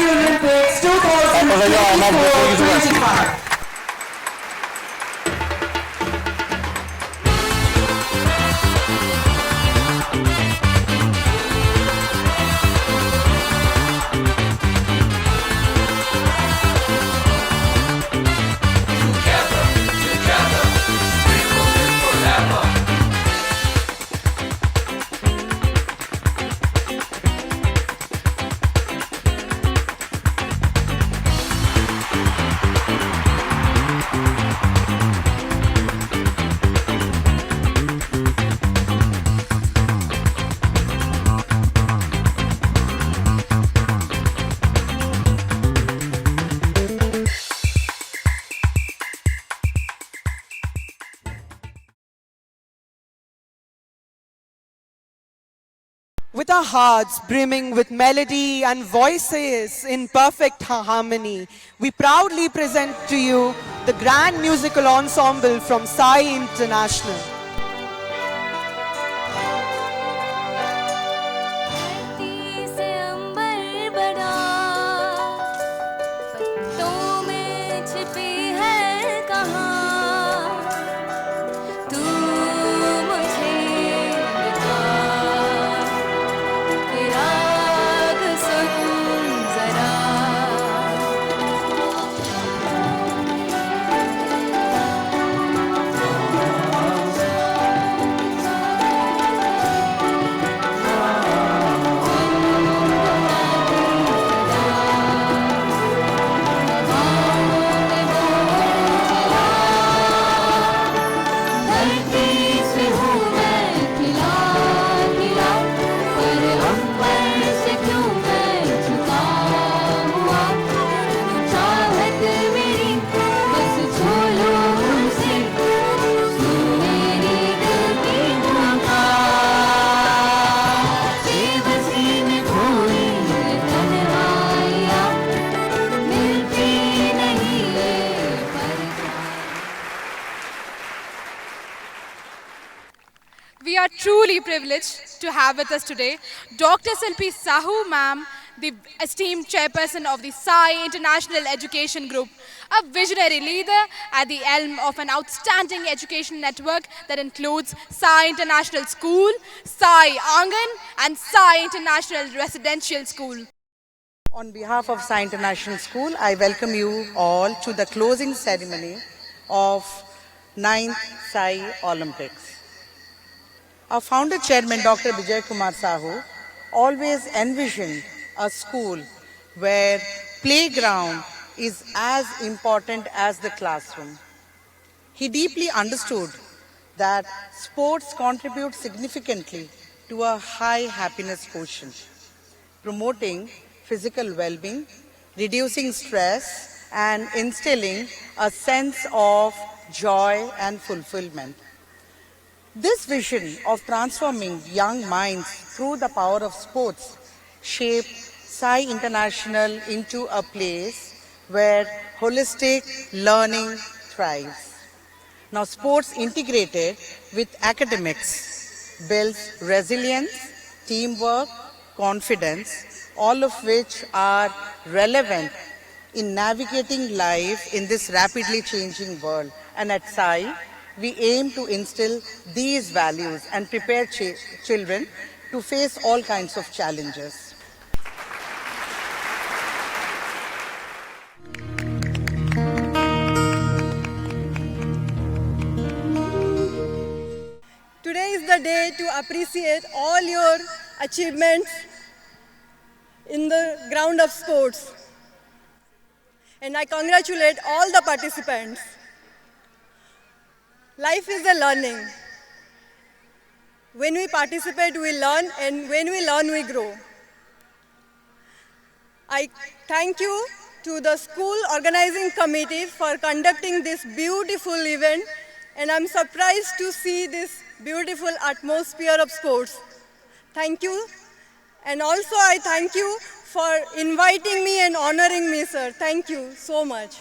Olympics 2024-25. With our hearts brimming with melody and voices in perfect harmony, we proudly present to you the grand musical ensemble from Sai International. We are truly privileged to have with us today Dr. Silpi Sahu ma'am, the esteemed chairperson of the Sai International Education Group, a visionary leader at the helm of an outstanding education network that includes Sai International School, Sai Angan and Sai International Residential School. On behalf of Sai International School, I welcome you all to the closing ceremony of 9th Sai Olympics. Our founder chairman, Dr. Vijay Kumar Sahu, always envisioned a school where playground is as important as the classroom. He deeply understood that sports contribute significantly to a high happiness quotient, promoting physical well-being, reducing stress, and instilling a sense of joy and fulfillment. This vision of transforming young minds through the power of sports shaped Sai International into a place where holistic learning thrives. Now, sports integrated with academics builds resilience, teamwork, confidence, all of which are relevant in navigating life in this rapidly changing world. And at Sai, we aim to instill these values and prepare children to face all kinds of challenges. Today is the day to appreciate all your achievements in the ground of sports. And I congratulate all the participants. Life is a learning. When we participate, we learn, and when we learn, we grow. I thank you to the school organizing committee for conducting this beautiful event, and I'm surprised to see this beautiful atmosphere of sports. Thank you. And also I thank you for inviting me and honoring me, sir. Thank you so much.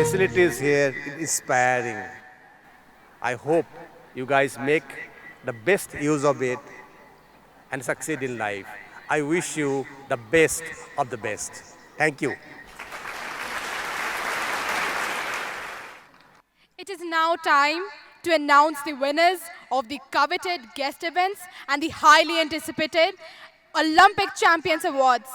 facilities here is inspiring. I hope you guys make the best use of it and succeed in life. I wish you the best of the best. Thank you. It is now time to announce the winners of the coveted guest events and the highly anticipated Olympic Champions Awards.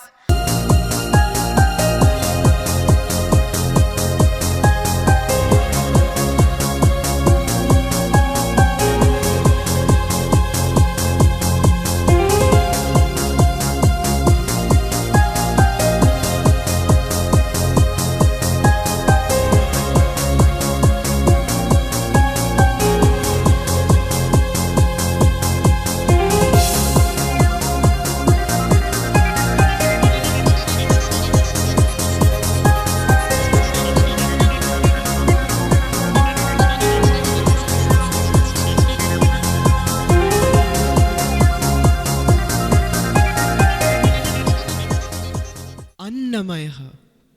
अन्नमयः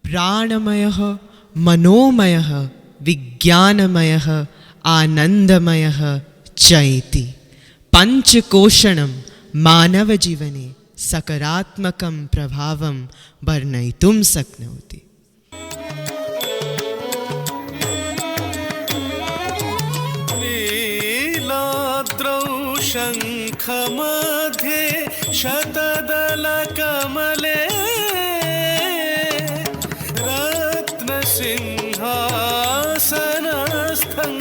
प्राणमयः मनोमयः विज्ञानमयः आनन्दमयः चैति पञ्चकोशणं मानवजीवने सकारात्मकं प्रभावं वर्णयितुं शक्नोति। नीलाद्रौ शङ्खमध्ये शतदलकमले रत्नसिंहासनस्थम्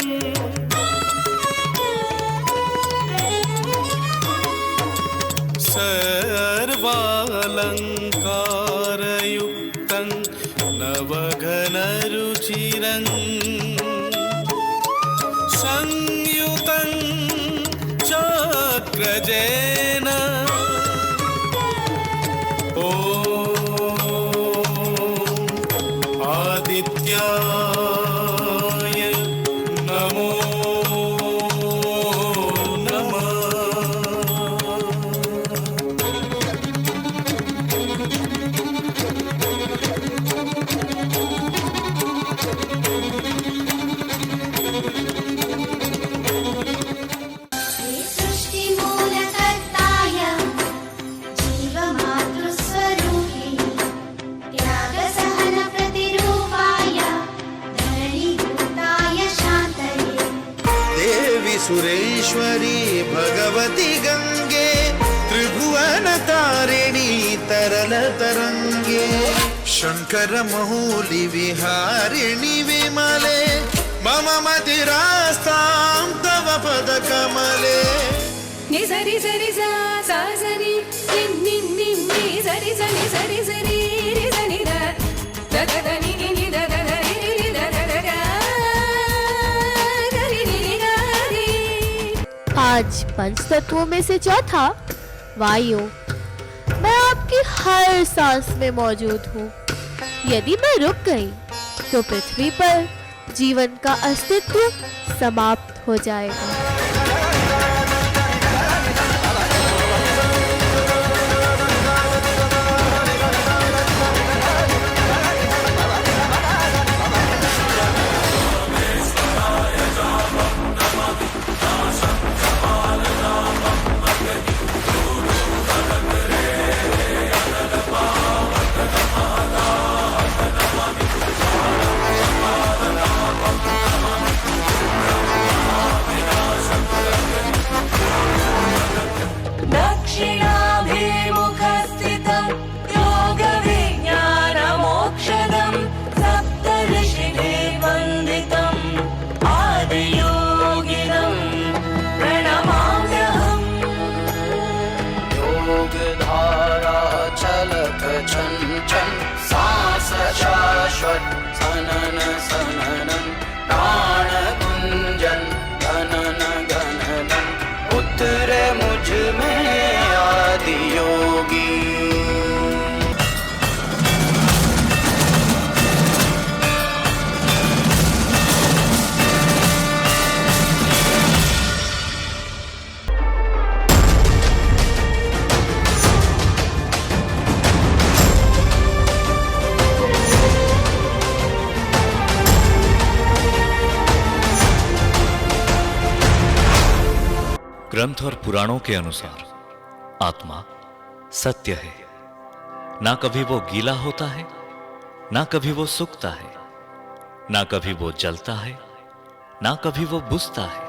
सर्वालङ्कारयुक्तं नवघनरुचिरं संयुतं चक्रजेन आदित्याय नमो नमः। सृष्टिमूलकर्ताय जीवमातृस्वरूपिणि त्यागसहनप्रतिरूपाय धरणीभूताय शान्तये देवी सुरेश्वरी भगवती गंगे त्रिभुवनतारिणी तरलतरङ्गे शंकर मौली विहारिणि विमले मम मदिरास्तां तव पदकमले। नि सरि सरि सा सा सरि नि नि नि सरि सरि सरि सरि रि सनि द द द नि नि नि द द द रि रि द द द ग ग रि रि रि ग रि। आज पंच तत्वों में से चौथा वायु। मैं आपकी हर सांस में मौजूद हूँ। यदि मैं रुक गई तो पृथ्वी पर जीवन का अस्तित्व समाप्त हो जाएगा। ग्रंथ और पुराणों के अनुसार आत्मा सत्य है। ना कभी वो गीला होता है, ना कभी वो सूखता है, ना कभी वो जलता है, ना कभी वो बुझता है।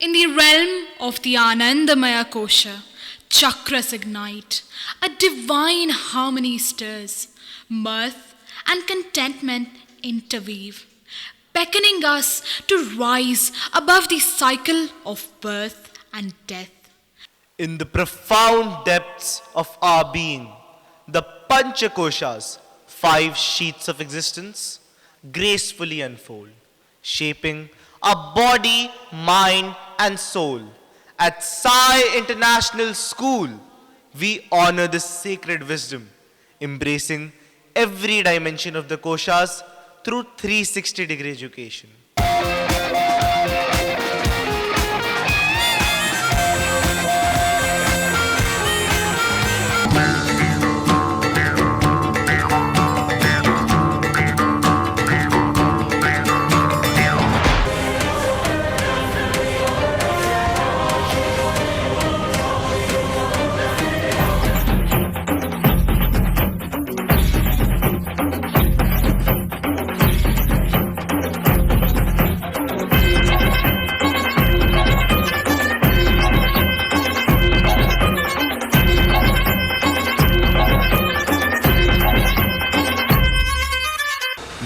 In the realm of the Anandamaya Kosha, chakras ignite, a divine harmony stirs, mirth and contentment interweave, beckoning us to rise above the cycle of birth and death. In the profound depths of our being, the Panchakoshas, 5 sheets of existence, gracefully unfold, shaping our body, mind, and soul. At Sai International School, we honor this sacred wisdom, embracing every dimension of the koshas through 360-degree education.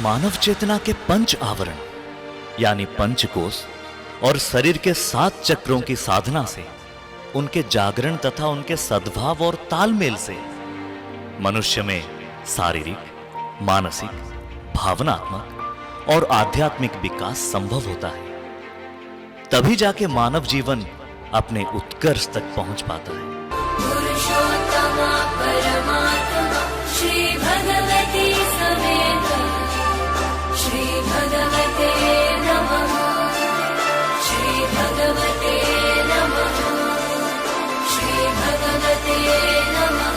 मानव चेतना के पंच आवरण यानी पंचकोश और शरीर के 7 चक्रों की साधना से, उनके जागरण तथा उनके सद्भाव और तालमेल से मनुष्य में शारीरिक, मानसिक, भावनात्मक और आध्यात्मिक विकास संभव होता है। तभी जाके मानव जीवन अपने उत्कर्ष तक पहुंच पाता है। पुरुषोत्तमा परमात्मा श्री भगवती समेत श्री भगवते नमः, श्री भगवते नमः, श्री भगवते नमः।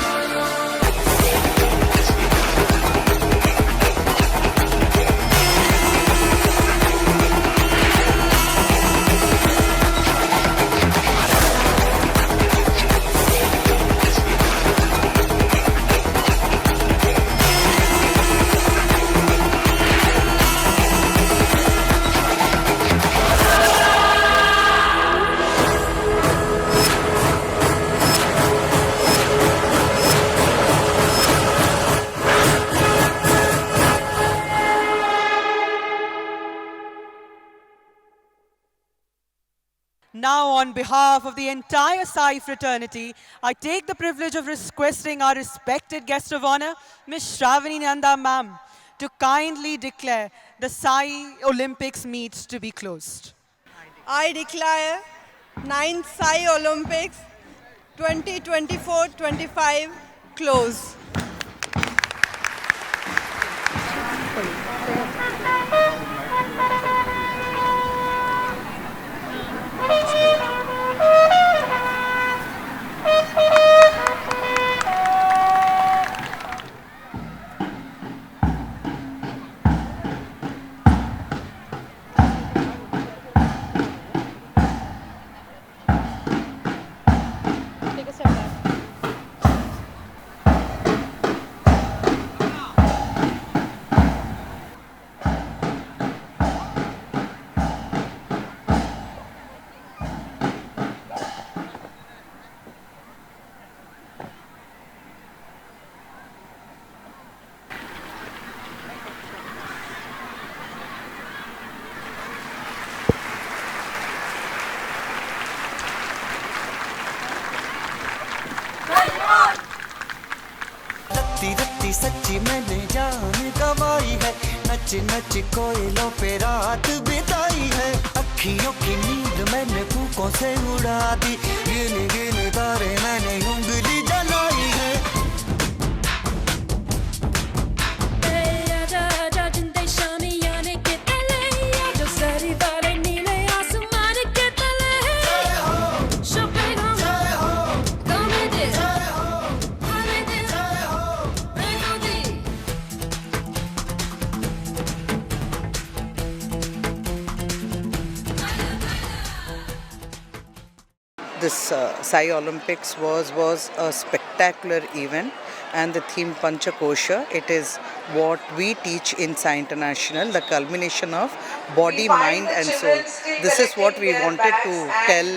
Now, on behalf of the entire Sai fraternity, I take the privilege of requesting our respected guest of honor, Ms. Shravani Nanda ma'am, to kindly declare the Sai Olympics meets to be closed. I declare 9th Sai Olympics 2024-25 closed. सच्ची मैंने जान गवाई है, नच नच कोयलों पे रात बिताई है, अखियों की नींद मैंने फूकों से उड़ा दी, गिन गिन तारे मैंने उंगली जलाई है। This Sai Olympics was a spectacular event, and the theme Panchakosha, it is what we teach in Sai International, the culmination of body, mind and soul. This is what we wanted to tell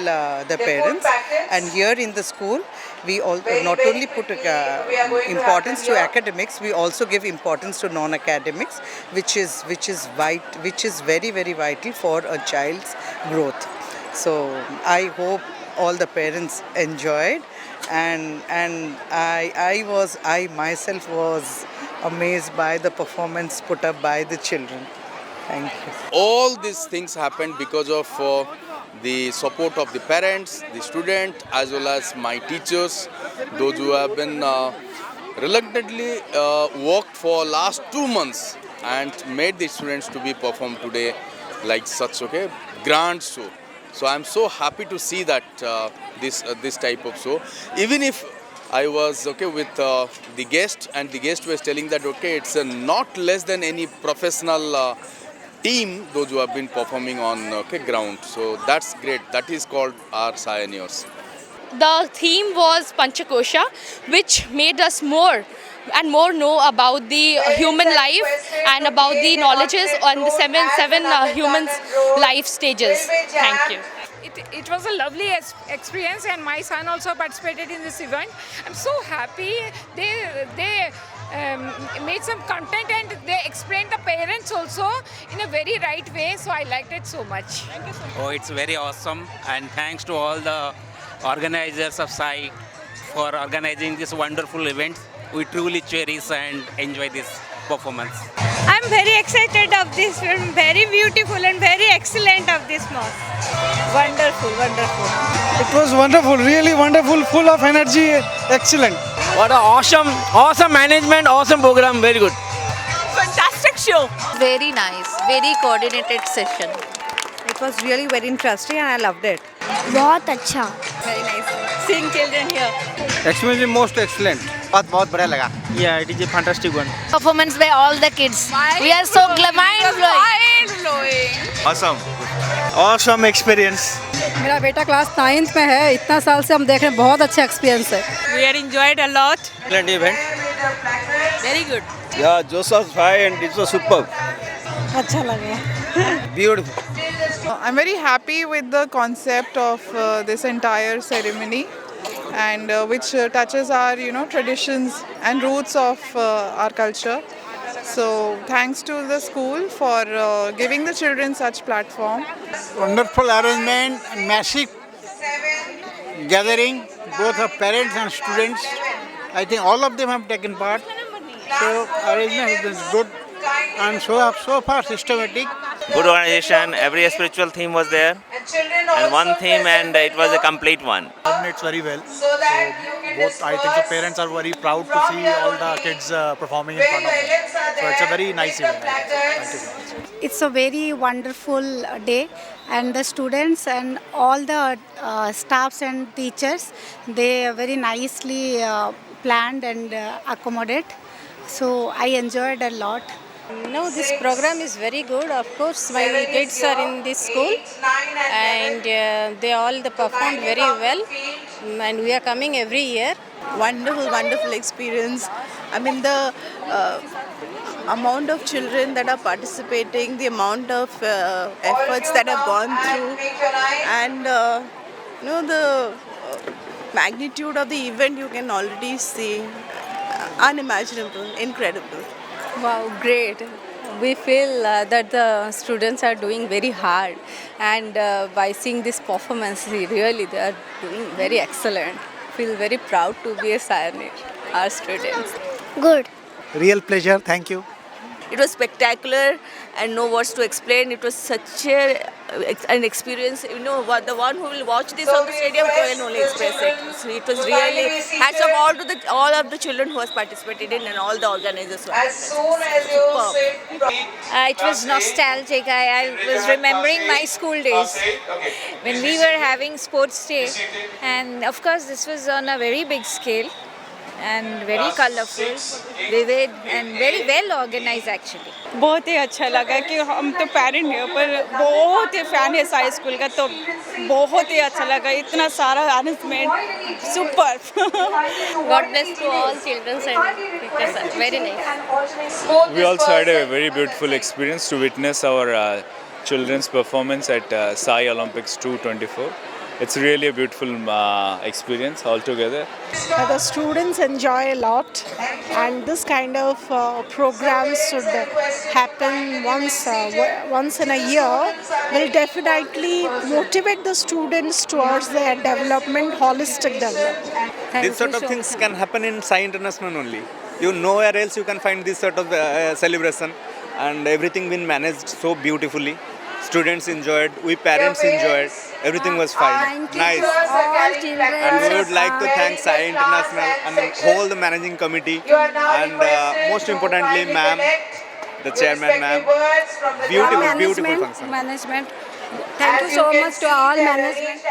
the parents, and here in the school we not only put importance to academics, we also give importance to non-academics, which is very very vital for a child's growth. So I hope all the parents enjoyed, and I myself was amazed by the performance put up by the children. Thank you. All these things happened because of the support of the parents, the student, as well as my teachers, those who have been reluctantly worked for last 2 months and made the students to be performed today like such grand show. So I'm so happy to see that this type of show. Even if I was with the guest, and the guest was telling that it's not less than any professional team those who have been performing on ground. So that's great. That is called our Pioneers. The theme was Panchakosha, which made us more and more know about the human life and about the knowledges on the seven humans life stages. Thank you. It was a lovely experience, and my son also participated in this event. I'm so happy. They made some content and they explained the parents also in a very right way. So I liked it so much. Thank you so much. Oh, it's very awesome, and thanks to all the organizers of Sai for organizing this wonderful event. We truly cherish and enjoy this performance. I'm very excited of this film, very beautiful and very excellent of this mosque. Wonderful, wonderful. It was wonderful, really wonderful, full of energy, excellent. What an awesome management, awesome program, very good. Fantastic show. Very nice, very coordinated session. It was really very interesting and I loved it. बहुत अच्छा. Very nice. Seeing children here. Experience most excellent. बहुत बढ़िया लगा. Yeah, it is a fantastic one. Performance by all the kids. We are so mind-blowing. Awesome experience. मेरा बेटा class 9th में है. इतना साल से हम देख रहे हैं, बहुत अच्छा एक्सपीरियंस है. We are enjoyed a lot. Excellent event. Very good. Yeah, Joseph Sai and it was superb. अच्छा लगा. Beautiful. I'm very happy with the concept of this entire ceremony, and which touches our traditions and roots of our culture. So thanks to the school for giving the children such platform. Wonderful arrangement, massive gathering, both of parents and students. I think all of them have taken part. So arrangement is good and so far systematic. Good organization, every spiritual theme was there, and one theme, and it was a complete one. It's very well. So both, I think the parents are very proud to see all the kids performing in front of them. So it's a very nice event. Thank you. It's a very wonderful day, and the students and all the staffs and teachers, they very nicely planned and accommodate. So I enjoyed a lot. No, this program is very good. Of course, my kids are in this school, and they all performed very well. And we are coming every year. Wonderful experience. I mean, the amount of children that are participating, the amount of efforts that have gone through, and the magnitude of the event you can already see. Unimaginable, incredible. Wow, great. We feel that the students are doing very hard, and by seeing this performance, really they are doing very excellent. Feel very proud to be a Pioneer, our students. Good. Real pleasure. Thank you. It was spectacular and no words to explain. It was such an experience. You know, the one who will watch this on the stadium can only express it. So it was really hats off all of the children who has participated in and all the organizers. It was nostalgic. I was remembering my school days when we were having sports day, and of course this was on a very big scale and very colorful, vivid and very well organized actually. बहुत ही अच्छा लगा कि हम तो parent हैं पर बहुत ही fan है साई स्कूल का, तो बहुत ही अच्छा लगा, इतना सारा arrangement super. God bless to all children and teachers. Very nice. We also had a very beautiful experience to witness our children's performance at Sai Olympics 224. It's really a beautiful experience altogether. The students enjoy a lot, and this kind of programs should happen once in a year. Will definitely motivate the students towards their development, holistic development. This sort of things can happen in Sai International only. Nowhere else you can find this sort of celebration, and everything been managed so beautifully. Students enjoyed, we parents enjoyed, everything was fine, nice. And we would like to thank Sai International and the whole managing committee, and most importantly ma'am, the chairman ma'am. Beautiful function. Management. Thank you so much to all management.